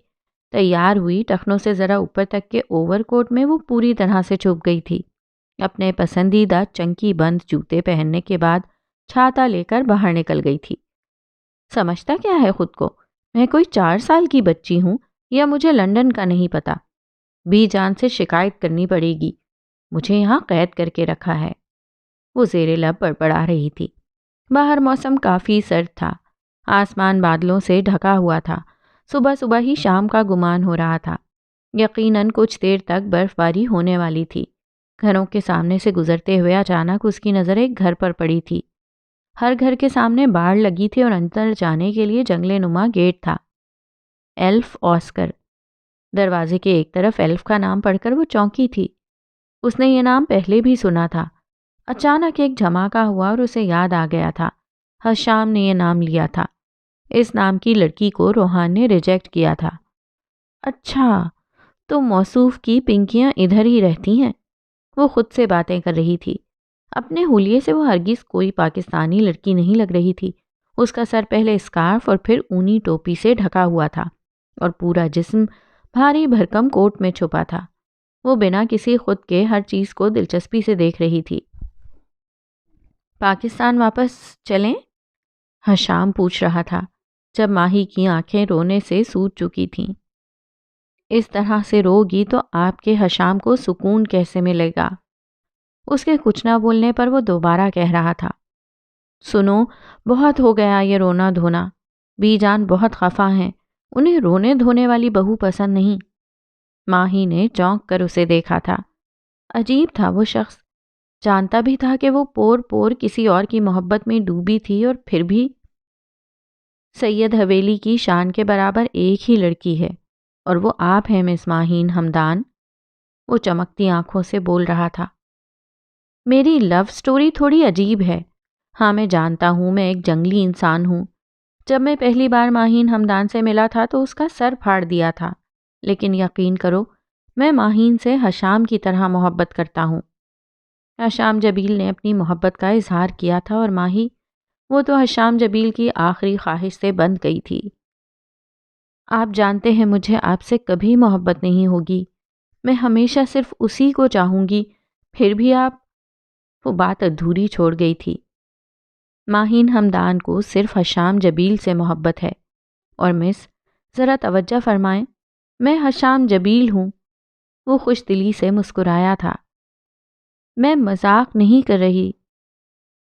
تیار ہوئی۔ ٹخنوں سے ذرا اوپر تک کے اوور کوٹ میں وہ پوری طرح سے چھپ گئی تھی۔ اپنے پسندیدہ چنکی بند جوتے پہننے کے بعد چھاتا لے کر باہر نکل گئی تھی۔ سمجھتا کیا ہے خود کو؟ میں کوئی 4 سال کی بچی ہوں یا مجھے لندن کا نہیں پتا؟ بی جان سے شکایت کرنی پڑے گی، مجھے یہاں قید کر کے رکھا ہے۔ وہ زیر لب بڑبڑا رہی تھی۔ باہر موسم کافی سرد تھا۔ آسمان بادلوں سے ڈھکا ہوا تھا۔ صبح صبح ہی شام کا گمان ہو رہا تھا۔ یقیناً کچھ دیر تک برف باری ہونے والی تھی۔ گھروں کے سامنے سے گزرتے ہوئے اچانک اس کی نظر ایک گھر پر پڑی تھی۔ ہر گھر کے سامنے باڑ لگی تھی اور اندر جانے کے لیے جنگلے نما گیٹ تھا۔ ایلف آسکر۔ دروازے کے ایک طرف ایلف کا نام پڑھ کر وہ چونکی تھی۔ اس نے یہ نام پہلے بھی سنا تھا۔ اچانک ایک دھماکہ ہوا اور اسے یاد آ گیا تھا، حشام نے یہ نام لیا تھا۔ اس نام کی لڑکی کو روحان نے ریجیکٹ کیا تھا۔ اچھا، تو موصوف کی پنکیاں ادھر ہی رہتی ہیں۔ وہ خود سے باتیں کر رہی تھی۔ اپنے حلیے سے وہ ہرگز کوئی پاکستانی لڑکی نہیں لگ رہی تھی۔ اس کا سر پہلے اسکارف اور پھر اونی ٹوپی سے ڈھکا ہوا تھا، اور پورا جسم بھاری بھرکم کوٹ میں چھپا تھا۔ وہ بنا کسی خود کے ہر چیز کو دلچسپی سے دیکھ رہی تھی۔ پاکستان واپس چلیں؟ حشام پوچھ رہا تھا جب ماہی کی آنکھیں رونے سے سوج چکی تھیں۔ اس طرح سے روگی تو آپ کے حشام کو سکون کیسے ملے گا؟ اس کے کچھ نہ بولنے پر وہ دوبارہ کہہ رہا تھا، سنو، بہت ہو گیا یہ رونا دھونا۔ بی جان بہت خفا ہیں، انہیں رونے دھونے والی بہو پسند نہیں۔ ماہی نے چونک کر اسے دیکھا تھا۔ عجیب تھا وہ شخص۔ جانتا بھی تھا کہ وہ پور پور کسی اور کی محبت میں ڈوبی تھی، اور پھر بھی سید حویلی کی شان کے برابر ایک ہی لڑکی ہے، اور وہ آپ ہیں مس ماہین ہمدان۔ وہ چمکتی آنکھوں سے بول رہا تھا۔ میری لو سٹوری تھوڑی عجیب ہے۔ ہاں میں جانتا ہوں میں ایک جنگلی انسان ہوں۔ جب میں پہلی بار ماہین ہمدان سے ملا تھا تو اس کا سر پھاڑ دیا تھا، لیکن یقین کرو میں ماہین سے حشام کی طرح محبت کرتا ہوں۔ حشام جبیل نے اپنی محبت کا اظہار کیا تھا، اور ماہی، وہ تو حشام جبیل کی آخری خواہش سے بند گئی تھی۔ آپ جانتے ہیں مجھے آپ سے کبھی محبت نہیں ہوگی، میں ہمیشہ صرف اسی کو چاہوں گی، پھر بھی آپ… وہ بات ادھوری چھوڑ گئی تھی۔ ماہین ہمدان کو صرف حشام جبیل سے محبت ہے، اور مس، ذرا توجہ فرمائیں، میں حشام جبیل ہوں۔ وہ خوش دلی سے مسکرایا تھا۔ میں مذاق نہیں کر رہی۔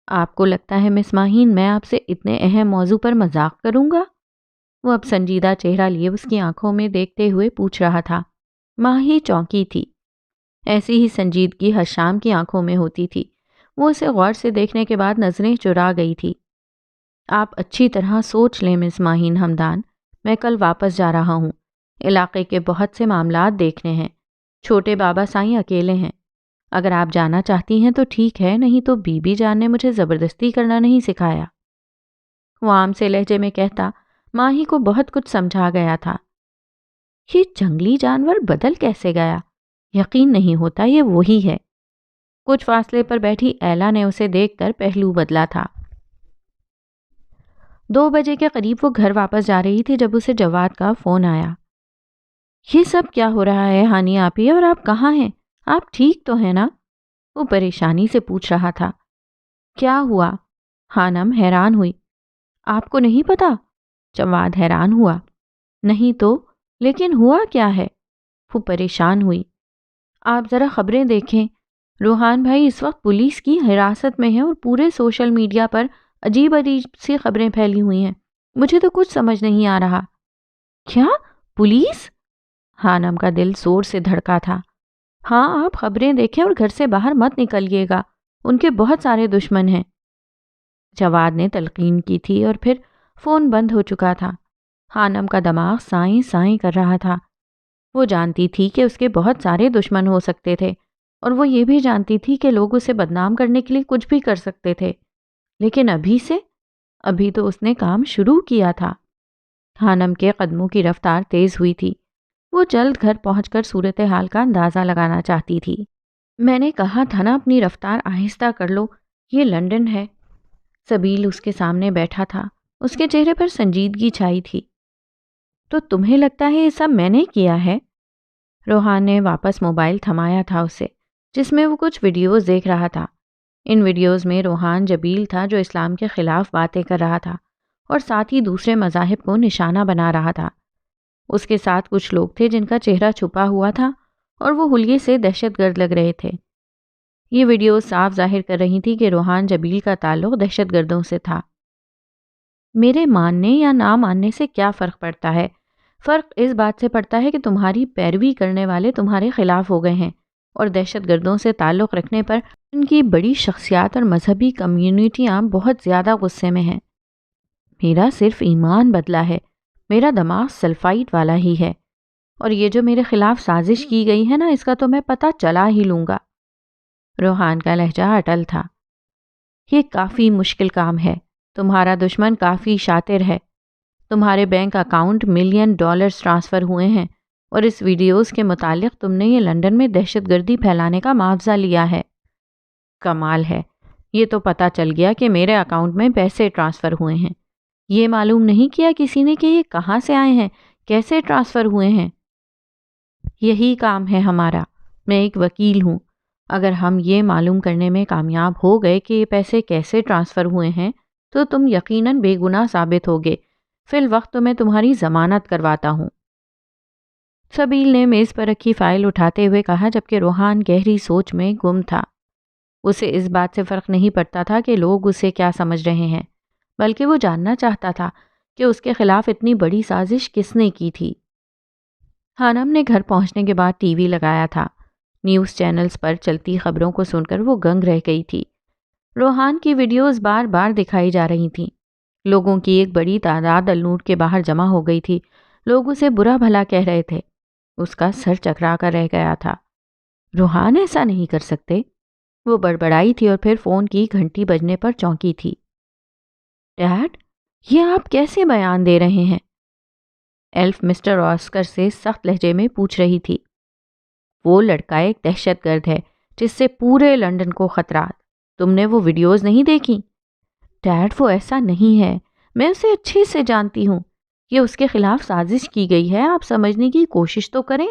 آپ کو لگتا ہے مس ماہین میں آپ سے اتنے اہم موضوع پر مذاق کروں گا؟ وہ اب سنجیدہ چہرہ لیے اس کی آنکھوں میں دیکھتے ہوئے پوچھ رہا تھا۔ ماہی چونکی تھی۔ ایسی ہی سنجیدگی ہر شام کی آنکھوں میں ہوتی تھی۔ وہ اسے غور سے دیکھنے کے بعد نظریں چرا گئی تھی۔ آپ اچھی طرح سوچ لیں مس ماہین ہمدان، میں کل واپس جا رہا ہوں۔ علاقے کے بہت سے معاملات دیکھنے ہیں۔ چھوٹے بابا سائیں اکیلے ہیں۔ اگر آپ جانا چاہتی ہیں تو ٹھیک ہے، نہیں تو بی بی جان نے مجھے زبردستی کرنا نہیں سکھایا۔ وہ عام سے لہجے میں کہتا ماہی کو بہت کچھ سمجھا گیا تھا۔ یہ جنگلی جانور بدل کیسے گیا؟ یقین نہیں ہوتا یہ وہی ہے۔ کچھ فاصلے پر بیٹھی ایلا نے اسے دیکھ کر پہلو بدلا تھا۔ 2 بجے کے قریب وہ گھر واپس جا رہی تھی جب اسے جواد کا فون آیا۔ یہ سب کیا ہو رہا ہے ہانی آپی، اور آپ کہاں ہیں؟ آپ ٹھیک تو ہیں نا؟ وہ پریشانی سے پوچھ رہا تھا۔ کیا ہوا؟ خانم حیران ہوئی۔ آپ کو نہیں پتا؟ جواد حیران ہوا۔ نہیں تو، لیکن ہوا کیا ہے؟ وہ پریشان ہوئی۔ آپ ذرا خبریں دیکھیں، روحان بھائی اس وقت پولیس کی حراست میں ہیں اور پورے سوشل میڈیا پر عجیب عجیب سی خبریں پھیلی ہوئی ہیں۔ مجھے تو کچھ سمجھ نہیں آ رہا۔ کیا؟ پولیس؟ خانم کا دل زور سے دھڑکا تھا۔ ہاں، آپ خبریں دیکھیں اور گھر سے باہر مت نکلیے گا، ان کے بہت سارے دشمن ہیں۔ جواد نے تلقین کی تھی اور پھر فون بند ہو چکا تھا۔ خانم کا دماغ سائیں سائیں کر رہا تھا۔ وہ جانتی تھی کہ اس کے بہت سارے دشمن ہو سکتے تھے، اور وہ یہ بھی جانتی تھی کہ لوگ اسے بدنام کرنے کے لیے کچھ بھی کر سکتے تھے، لیکن ابھی تو اس نے کام شروع کیا تھا۔ خانم کے قدموں کی رفتار تیز ہوئی تھی۔ وہ جلد گھر پہنچ کر صورتحال کا اندازہ لگانا چاہتی تھی۔ میں نے کہا تھا نا اپنی رفتار آہستہ کر لو، یہ لندن ہے۔ سبیل اس کے سامنے بیٹھا تھا، اس کے چہرے پر سنجیدگی چھائی تھی۔ تو تمہیں لگتا ہے یہ سب میں نے کیا ہے؟ روحان نے واپس موبائل تھمایا تھا اسے، جس میں وہ کچھ ویڈیوز دیکھ رہا تھا۔ ان ویڈیوز میں روحان جبیل تھا جو اسلام کے خلاف باتیں کر رہا تھا اور ساتھ ہی دوسرے مذاہب کو نشانہ بنا رہا تھا۔ اس کے ساتھ کچھ لوگ تھے جن کا چہرہ چھپا ہوا تھا اور وہ حلیے سے دہشت گرد لگ رہے تھے۔ یہ ویڈیوز صاف ظاہر کر رہی تھی کہ روحان جبیل کا تعلق دہشت گردوں سے تھا۔ میرے ماننے یا نہ ماننے سے کیا فرق پڑتا ہے؟ فرق اس بات سے پڑتا ہے کہ تمہاری پیروی کرنے والے تمہارے خلاف ہو گئے ہیں، اور دہشت گردوں سے تعلق رکھنے پر ان کی بڑی شخصیات اور مذہبی کمیونٹیاں بہت زیادہ غصے میں ہیں۔ میرا صرف ایمان بدلا ہے، میرا دماغ سلفائٹ والا ہی ہے، اور یہ جو میرے خلاف سازش کی گئی ہے نا، اس کا تو میں پتہ چلا ہی لوں گا۔ روحان کا لہجہ اٹل تھا۔ یہ کافی مشکل کام ہے، تمہارا دشمن کافی شاطر ہے۔ تمہارے بینک اکاؤنٹ $1,000,000 ٹرانسفر ہوئے ہیں، اور اس ویڈیوز کے متعلق تم نے یہ لندن میں دہشت گردی پھیلانے کا معاوضہ لیا ہے۔ کمال ہے، یہ تو پتہ چل گیا کہ میرے اکاؤنٹ میں پیسے ٹرانسفر ہوئے ہیں۔ یہ معلوم نہیں کیا کسی نے کہ یہ کہاں سے آئے ہیں، کیسے ٹرانسفر ہوئے ہیں۔ یہی کام ہے ہمارا، میں ایک وکیل ہوں۔ اگر ہم یہ معلوم کرنے میں کامیاب ہو گئے کہ یہ پیسے کیسے ٹرانسفر ہوئے ہیں تو تم یقیناً بے گناہ ثابت ہوگے۔ فی الوقت تو میں تمہاری ضمانت کرواتا ہوں۔ سبیل نے میز پر رکھی فائل اٹھاتے ہوئے کہا، جبکہ روحان گہری سوچ میں گم تھا۔ اسے اس بات سے فرق نہیں پڑتا تھا کہ لوگ اسے کیا سمجھ رہے ہیں، بلکہ وہ جاننا چاہتا تھا کہ اس کے خلاف اتنی بڑی سازش کس نے کی تھی۔ خانم نے گھر پہنچنے کے بعد ٹی وی لگایا تھا۔ نیوز چینلز پر چلتی خبروں کو سن کر وہ گنگ رہ گئی تھی۔ روحان کی ویڈیوز بار بار دکھائی جا رہی تھیں۔ لوگوں کی ایک بڑی تعداد النور کے باہر جمع ہو گئی تھی۔ لوگ اسے برا بھلا کہہ رہے تھے۔ اس کا سر چکرا کر رہ گیا تھا۔ روحان ایسا نہیں کر سکتے، وہ بڑبڑائی تھی اور پھر فون کی گھنٹی بجنے پر چونکی تھی۔ ڈیڈ، یہ آپ کیسے بیان دے رہے ہیں؟ ایلف مسٹر آسکر سے سخت لہجے میں پوچھ رہی تھی۔ وہ لڑکا ایک دہشت گرد ہے جس سے پورے لندن کو خطرات۔ تم نے وہ ویڈیوز نہیں دیکھی؟ ڈیڈ، وہ ایسا نہیں ہے، میں اسے اچھے سے جانتی ہوں۔ یہ اس کے خلاف سازش کی گئی ہے، آپ سمجھنے کی کوشش تو کریں۔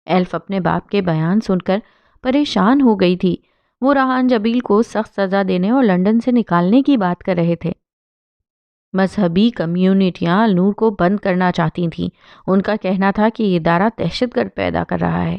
ایلف اپنے باپ کے بیان سن کر پریشان ہو گئی تھی۔ وہ روحان جبیل کو سخت سزا دینے اور لندن سے نکالنے کی بات کر رہے تھے۔ مذہبی کمیونٹیاں النور کو بند کرنا چاہتی تھیں۔ ان کا کہنا تھا کہ یہ ادارہ دہشت گرد پیدا کر رہا ہے۔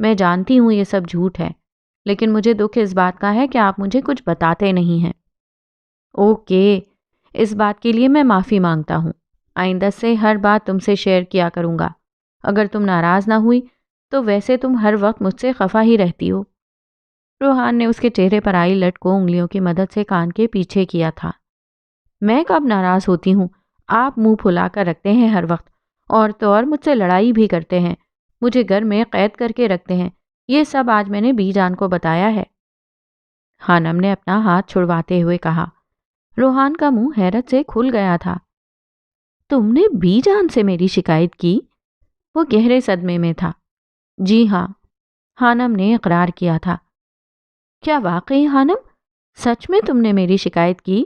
میں جانتی ہوں یہ سب جھوٹ ہے، لیکن مجھے دکھ اس بات کا ہے کہ آپ مجھے کچھ بتاتے نہیں ہیں۔ اوکے، اس بات کے لیے میں معافی مانگتا ہوں۔ آئندہ سے ہر بات تم سے شیئر کیا کروں گا۔ اگر تم ناراض نہ ہوئی تو ویسے تم ہر وقت مجھ سے خفا ہی رہتی ہو۔ روحان نے اس کے چہرے پر آئی لٹ کو انگلیوں کی مدد سے کان کے پیچھے کیا تھا۔ میں کب ناراض ہوتی ہوں؟ آپ منہ پھلا کر رکھتے ہیں ہر وقت، اور تو اور مجھ سے لڑائی بھی کرتے ہیں، مجھے گھر میں قید کر کے رکھتے ہیں۔ یہ سب آج میں نے بی جان کو بتایا ہے۔ خانم نے اپنا ہاتھ چھڑواتے ہوئے کہا۔ روحان کا منہ حیرت سے کھل گیا تھا۔ تم نے بی جان سے میری شکایت کی؟ وہ گہرے صدمے میں تھا۔ جی ہاں، خانم نے اقرار کیا تھا۔ کیا واقعی خانم؟ سچ میں تم نے میری شکایت کی؟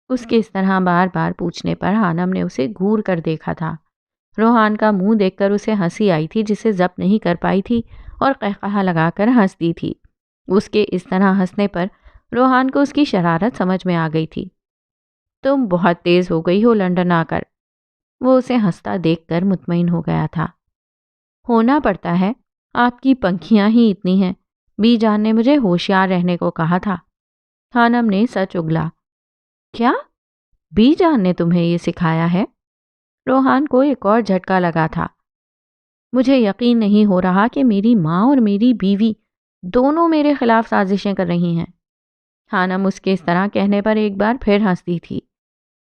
اس کے اس طرح بار بار پوچھنے پر خانم نے اسے گھور کر دیکھا تھا۔ روحان کا منہ دیکھ کر اسے ہنسی آئی تھی جسے ضبط نہیں کر پائی تھی، اور قہقہا لگا کر ہنس دی تھی۔ اس کے اس طرح ہنسنے پر روحان کو اس کی شرارت سمجھ میں آ گئی تھی۔ تم بہت تیز ہو گئی ہو لنڈن آ کر۔ وہ اسے ہنستا دیکھ کر مطمئن ہو گیا تھا۔ ہونا پڑتا ہے، آپ کی پنکھیاں ہی اتنی ہیں۔ بی جان نے مجھے ہوشیار رہنے کو کہا تھا۔ خانم نے سچ اگلا۔ کیا؟ بی جان نے تمہیں یہ سکھایا ہے؟ روحان کو ایک اور جھٹکا لگا تھا۔ مجھے یقین نہیں ہو رہا کہ میری ماں اور میری بیوی دونوں میرے خلاف سازشیں کر رہی ہیں۔ خانم اس کے اس طرح کہنے پر ایک بار پھر ہنستی تھی۔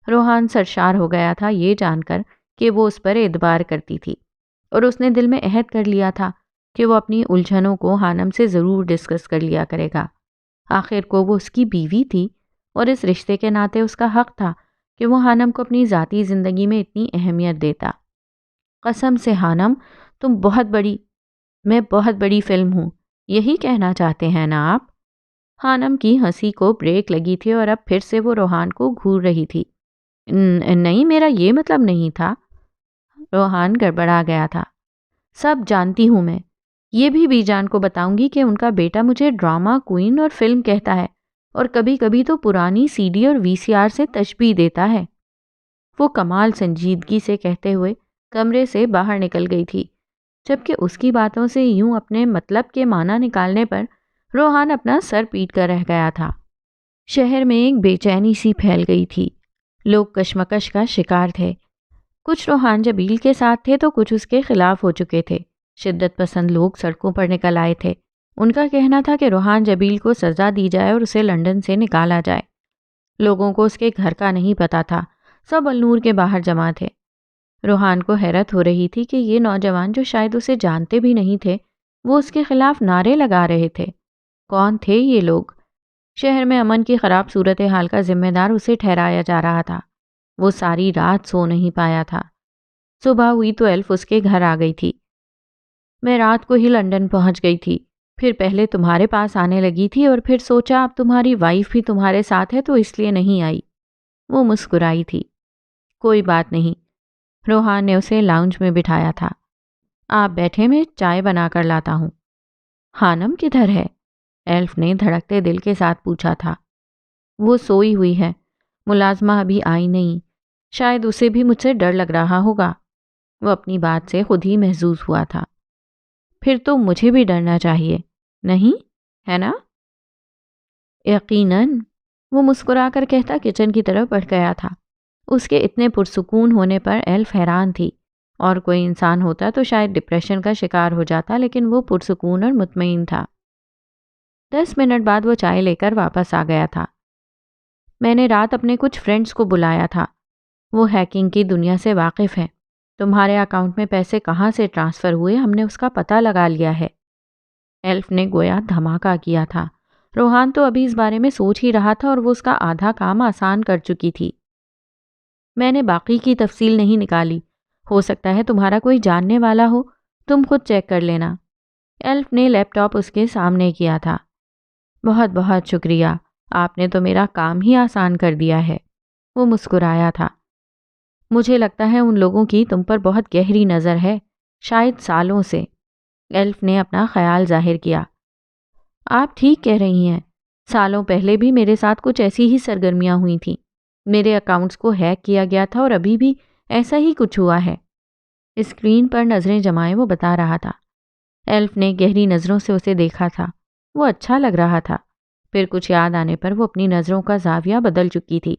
روحان سرشار ہو گیا تھا یہ جان کر کہ وہ اس پر اعتبار کرتی تھی، اور اس نے دل میں عہد کر لیا تھا کہ وہ اپنی الجھنوں کو خانم سے ضرور ڈسکس کر لیا کرے گا۔ آخر کو وہ اس کی بیوی تھی، اور اس رشتے کے ناطے اس کا حق تھا کہ وہ خانم کو اپنی ذاتی زندگی میں اتنی اہمیت دیتا۔ قسم سے خانم، میں بہت بڑی فلم ہوں، یہی کہنا چاہتے ہیں نا آپ؟ خانم کی ہنسی کو بریک لگی تھی، اور اب پھر سے وہ روحان کو گھور رہی تھی۔ نہیں، میرا یہ مطلب نہیں تھا۔ روحان گڑبڑا گیا تھا۔ سب جانتی ہوں میں، یہ بھی بی جان کو بتاؤں گی کہ ان کا بیٹا مجھے ڈرامہ کوئین اور فلم کہتا ہے، اور کبھی کبھی تو پرانی سی ڈی اور وی سی آر سے تشبیہ دیتا ہے۔ وہ کمال سنجیدگی سے کہتے ہوئے کمرے سے باہر نکل گئی تھی، جبکہ اس کی باتوں سے یوں اپنے مطلب کے معنی نکالنے پر روحان اپنا سر پیٹ کر رہ گیا تھا۔ شہر میں ایک بے چینی سی پھیل گئی تھی۔ لوگ کشمکش کا شکار تھے۔ کچھ روحان جبیل کے ساتھ تھے تو کچھ اس کے خلاف ہو چکے تھے۔ شدت پسند لوگ سڑکوں پر نکل آئے تھے۔ ان کا کہنا تھا کہ روحان جبیل کو سزا دی جائے اور اسے لندن سے نکالا جائے۔ لوگوں کو اس کے گھر کا نہیں پتا تھا، سب النور کے باہر جمع تھے۔ روحان کو حیرت ہو رہی تھی کہ یہ نوجوان جو شاید اسے جانتے بھی نہیں تھے، وہ اس کے خلاف نعرے لگا رہے تھے۔ کون تھے یہ لوگ؟ شہر میں امن کی خراب صورتحال کا ذمہ دار اسے ٹھہرایا جا رہا تھا۔ وہ ساری رات سو نہیں پایا تھا۔ صبح ہوئی تو ایلف اس کے گھر آ گئی تھی۔ میں رات کو ہی لندن پہنچ گئی تھی، پھر پہلے تمہارے پاس آنے لگی تھی، اور پھر سوچا اب تمہاری وائف بھی تمہارے ساتھ ہے تو اس لیے نہیں آئی۔ وہ مسکرائی تھی۔ کوئی بات نہیں۔ روحان نے اسے لاؤنج میں بٹھایا تھا۔ آپ بیٹھے، میں چائے بنا کر لاتا ہوں۔ خانم کدھر ہے؟ ایلف نے دھڑکتے دل کے ساتھ پوچھا تھا۔ وہ سوئی ہوئی ہے، ملازمہ ابھی آئی نہیں، شاید اسے بھی مجھ سے ڈر لگ رہا ہوگا۔ وہ اپنی بات سے خود ہی محظوظ ہوا تھا۔ پھر تو مجھے بھی ڈرنا چاہیے، نہیں ہے نا؟ یقیناً، وہ مسکرا کر کہتا کچن کی طرف بڑھ گیا تھا۔ اس کے اتنے پرسکون ہونے پر ایلف حیران تھی۔ اور کوئی انسان ہوتا تو شاید ڈپریشن کا شکار ہو جاتا، لیکن وہ پرسکون اور مطمئن تھا۔ 10 منٹ بعد وہ چائے لے کر واپس آ گیا تھا۔ میں نے رات اپنے کچھ فرینڈز کو بلایا تھا، وہ ہیکنگ کی دنیا سے واقف ہیں۔ تمہارے اکاؤنٹ میں پیسے کہاں سے ٹرانسفر ہوئے ہم نے اس کا پتہ لگا لیا ہے۔ ایلف نے گویا دھماکہ کیا تھا۔ روحان تو ابھی اس بارے میں سوچ ہی رہا تھا، اور وہ اس کا آدھا کام آسان کر چکی تھی۔ میں نے باقی کی تفصیل نہیں نکالی، ہو سکتا ہے تمہارا کوئی جاننے والا ہو، تم خود چیک کر لینا۔ ایلف نے لیپ ٹاپ اس کے سامنے کیا تھا۔ بہت بہت شکریہ، آپ نے تو میرا کام ہی آسان کر دیا ہے۔ وہ مسکرایا تھا۔ مجھے لگتا ہے ان لوگوں کی تم پر بہت گہری نظر ہے، شاید سالوں سے۔ ایلف نے اپنا خیال ظاہر کیا۔ آپ ٹھیک کہہ رہی ہیں، سالوں پہلے بھی میرے ساتھ کچھ ایسی ہی سرگرمیاں ہوئی تھیں۔ میرے اکاؤنٹس کو ہیک کیا گیا تھا، اور ابھی بھی ایسا ہی کچھ ہوا ہے۔ اسکرین پر نظریں جمائے وہ بتا رہا تھا۔ ایلف نے گہری نظروں سے اسے دیکھا تھا۔ وہ اچھا لگ رہا تھا۔ پھر کچھ یاد آنے پر وہ اپنی نظروں کا زاویہ بدل چکی تھی،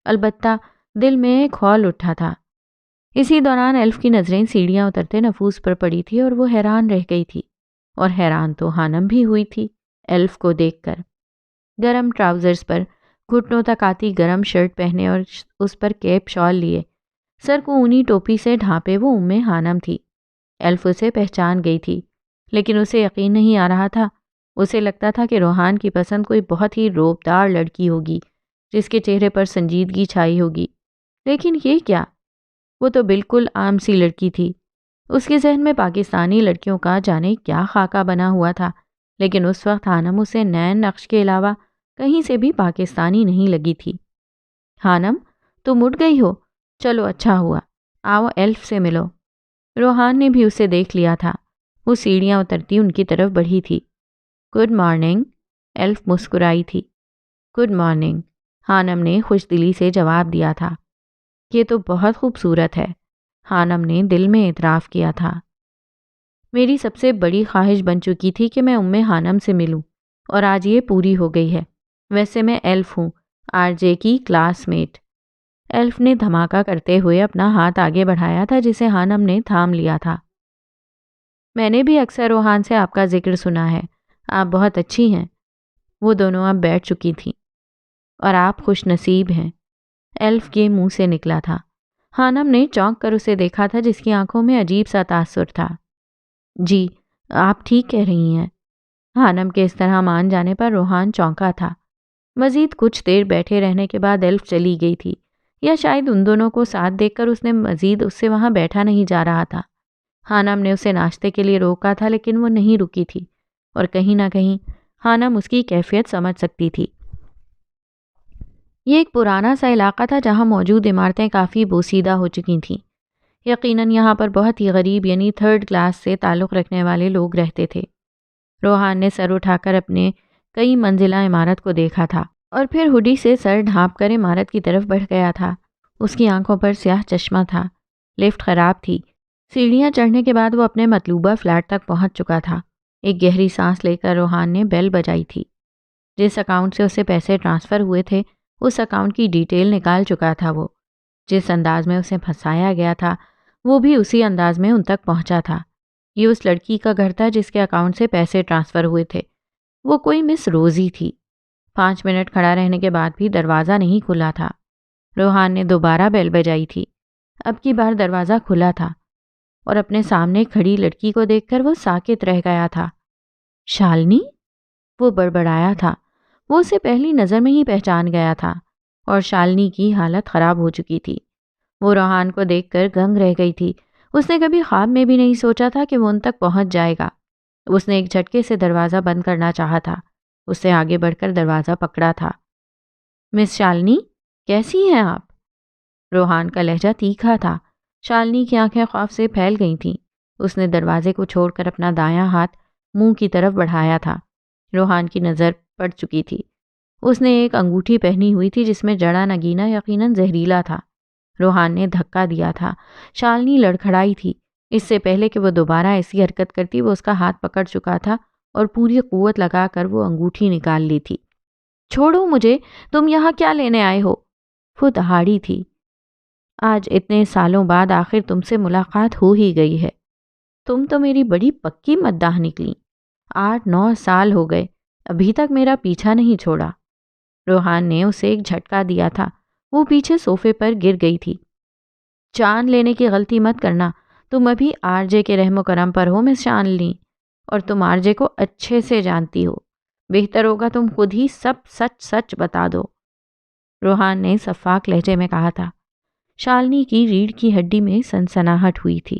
البتہ دل میں ایک خول اٹھا تھا۔ اسی دوران ایلف کی نظریں سیڑھیاں اترتے نفوس پر پڑی تھی اور وہ حیران رہ گئی تھی، اور حیران تو ہانم بھی ہوئی تھی ایلف کو دیکھ کر۔ گرم ٹراؤزرز پر گھٹنوں تک آتی گرم شرٹ پہنے اور اس پر کیپ شال لیے، سر کو اونی ٹوپی سے ڈھانپے وہ ہانم تھی۔ ایلف اسے پہچان گئی تھی، لیکن اسے یقین نہیں آ رہا تھا۔ اسے لگتا تھا کہ روحان کی پسند کوئی بہت ہی روبدار لڑکی ہوگی جس کے چہرے پر سنجیدگی چھائی ہوگی، لیکن یہ کیا؟ وہ تو بالکل عام سی لڑکی تھی۔ اس کے ذہن میں پاکستانی لڑکیوں کا جانے کیا خاکہ بنا ہوا تھا، لیکن اس وقت ہانم اسے نین نقش کے علاوہ کہیں سے بھی پاکستانی نہیں لگی تھی۔ ہانم، تم اٹھ گئی ہو؟ چلو اچھا ہوا، آؤ ایلف سے ملو۔ روحان نے بھی اسے دیکھ لیا تھا۔ وہ سیڑھیاں اترتی ان کی طرف بڑھی تھی۔ گڈ مارننگ، ایلف مسکرائی تھی۔ گڈ مارننگ، ہانم نے خوش دلی سے جواب دیا تھا۔ یہ تو بہت خوبصورت ہے، ہانم نے دل میں اعتراف کیا تھا۔ میری سب سے بڑی خواہش بن چکی تھی کہ میں ہانم سے ملوں، اور آج یہ پوری ہو گئی ہے۔ ویسے میں ایلف ہوں، آر جے کی کلاس میٹ۔ ایلف نے دھماکہ کرتے ہوئے اپنا ہاتھ آگے بڑھایا تھا جسے ہانم نے تھام لیا تھا۔ میں نے بھی اکثر روحان سے آپ کا ذکر سنا ہے، آپ بہت اچھی ہیں۔ وہ دونوں اب بیٹھ چکی تھیں۔ اور آپ خوش نصیب ہیں، ایلف کے منہ سے نکلا تھا۔ ہانم نے چونک کر اسے دیکھا تھا جس کی آنکھوں میں عجیب سا تاثر تھا۔ جی، آپ ٹھیک کہہ رہی ہیں۔ ہانم کے اس طرح مان جانے پر روحان چونکا تھا۔ مزید کچھ دیر بیٹھے رہنے کے بعد ایلف چلی گئی تھی، یا شاید ان دونوں کو ساتھ دیکھ کر اس نے مزید اس سے وہاں بیٹھا نہیں جا رہا تھا۔ ہانم نے اسے ناشتے کے لیے روکا تھا، لیکن وہ نہیں رکی تھی، اور کہیں نہ کہیں ہانم اس کی کیفیت سمجھ سکتی تھی۔ یہ ایک پرانا سا علاقہ تھا جہاں موجود عمارتیں کافی بوسیدہ ہو چکی تھیں۔ یقیناً یہاں پر بہت ہی غریب یعنی تھرڈ کلاس سے تعلق رکھنے والے لوگ رہتے تھے۔ روحان نے سر اٹھا کر اپنے کئی منزلہ عمارت کو دیکھا تھا، اور پھر ہڈی سے سر ڈھانپ کر عمارت کی طرف بڑھ گیا تھا۔ اس کی آنکھوں پر سیاہ چشمہ تھا۔ لفٹ خراب تھی۔ سیڑھیاں چڑھنے کے بعد وہ اپنے مطلوبہ فلیٹ تک پہنچ چکا تھا۔ ایک گہری سانس لے کر روحان نے بیل بجائی تھی۔ جس اکاؤنٹ سے اسے پیسے ٹرانسفر ہوئے تھے، اس اکاؤنٹ کی ڈیٹیل نکال چکا تھا وہ۔ جس انداز میں اسے پھنسایا گیا تھا، وہ بھی اسی انداز میں ان تک پہنچا تھا۔ یہ اس لڑکی کا گھر تھا جس کے اکاؤنٹ سے پیسے ٹرانسفر ہوئے تھے۔ وہ کوئی مس روزی تھی۔ 5 منٹ کھڑا رہنے کے بعد بھی دروازہ نہیں کھلا تھا۔ روحان نے دوبارہ بیل بجائی تھی۔ اب کی بار دروازہ کھلا تھا، اور اپنے سامنے کھڑی لڑکی کو دیکھ کر وہ ساکت رہ گیا تھا۔ شالنی؟ وہ بڑبڑایا تھا۔ وہ اسے پہلی نظر میں ہی پہچان گیا تھا، اور شالنی کی حالت خراب ہو چکی تھی۔ وہ روحان کو دیکھ کر دنگ رہ گئی تھی۔ اس نے کبھی خواب میں بھی نہیں سوچا تھا کہ وہ ان تک پہنچ جائے گا۔ اس نے ایک جھٹکے سے دروازہ بند کرنا چاہا تھا۔ اس سے آگے بڑھ کر دروازہ پکڑا تھا۔ مس شالنی، کیسی ہیں آپ؟ روحان کا لہجہ تیکھا تھا۔ شالنی کی آنکھیں خوف سے پھیل گئی تھیں۔ اس نے دروازے کو چھوڑ کر اپنا دایاں ہاتھ منہ کی طرف بڑھایا تھا۔ روحان کی نظر پڑ چکی تھی۔ اس نے ایک انگوٹھی پہنی ہوئی تھی جس میں جڑا نگینا یقیناً زہریلا تھا۔ روحان نے دھکا دیا تھا۔ شالنی لڑکھڑائی تھی۔ اس سے پہلے کہ وہ دوبارہ ایسی حرکت کرتی، وہ اس کا ہاتھ پکڑ چکا تھا اور پوری قوت لگا کر وہ انگوٹھی نکال لی تھی۔ چھوڑو مجھے، تم یہاں کیا لینے آئے ہو؟ وہ دہاڑی تھی۔ آج اتنے سالوں بعد آخر تم سے ملاقات ہو ہی گئی ہے۔ تم تو میری بڑی پکی مداح نکلی۔ 8-9 سال ہو گئے، ابھی تک میرا پیچھا نہیں چھوڑا۔ روحان نے اسے ایک جھٹکا دیا تھا۔ وہ پیچھے صوفے پر گر گئی تھی۔ جان لینے کی غلطی مت کرنا۔ تم ابھی آر جے کے رحم و کرم پر ہو مس شالنی، اور تم آر جے کو اچھے سے جانتی ہو۔ بہتر ہوگا تم خود ہی سب سچ سچ بتا دو، روحان نے صفاق لہجے میں کہا تھا۔ شالنی کی ریڑھ کی ہڈی میں سنسناہٹ ہوئی تھی۔